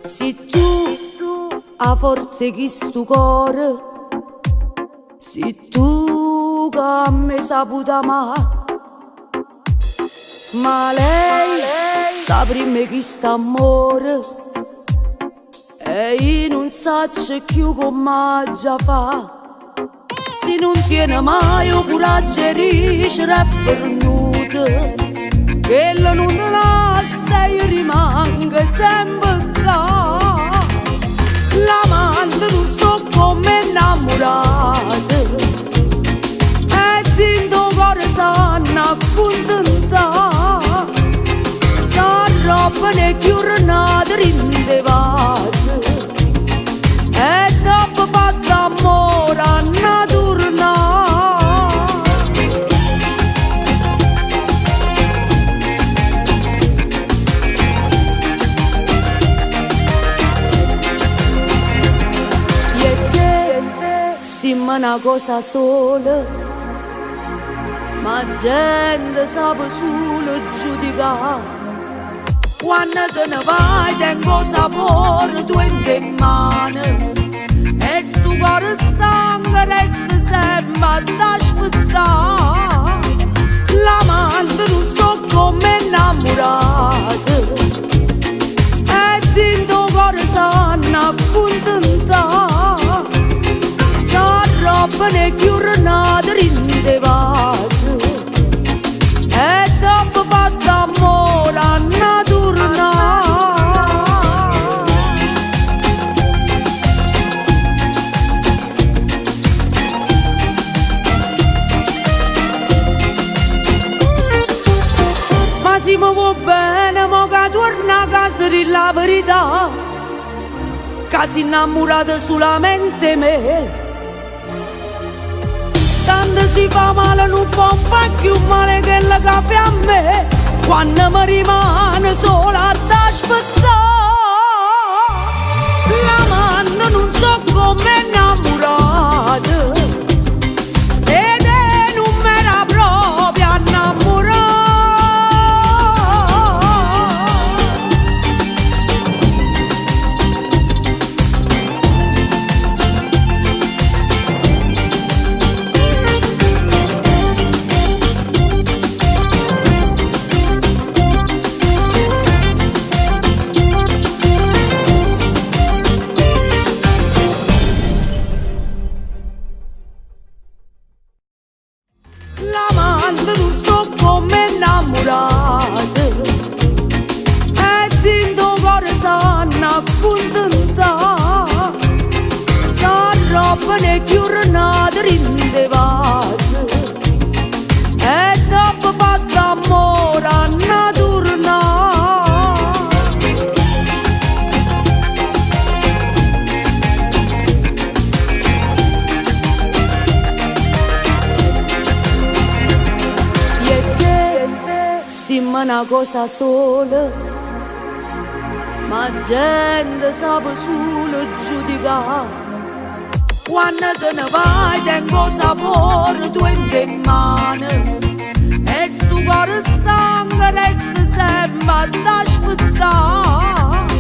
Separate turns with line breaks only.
Se tu a forza chi stu cuore, se tu che a me saputo amare, ma lei sta prima che sta amore, e io non saccio più come già fa. Se non tiene mai il coraggio e riesce a fornuto, che la non te lascia e rimanga sempre là. L'amante non so come innamorata, e dentro cuore sanno accontentare. Sa roba ne chiornata in de vase, e dopo fatto amore a tornare. Siamo una cosa sola, ma gente sa solo giudicare. Quando te ne vai tengo sapore tu in mano, e sto cuore stanco resta sempre ad aspettare. L'amante non so come innamorata, e dentro cuore sanno accontentare. Roba ne chiornata in de vase, e dopo fatto amore a tornare. Ma si muove bene, mo che torna a casa di la verità, che si innamorata solamente me. Tanto si fa male non può fare più male che la caffè a me, quando mi rimane sola ad aspettare. L'amante non so come innamorata, ed è non m'era proprio innamorata. L'amante non so come innamorata, e dentro cuore sanno accontentare. Sa roba ne chiornata in de vase, e dopo fatto amore a tornare. Siamo una cosa sola, ma gente sa solo giudicare. Quando te ne vai tengo sapore tu in mano, e sto cuore stanco resta sempre ad aspettare.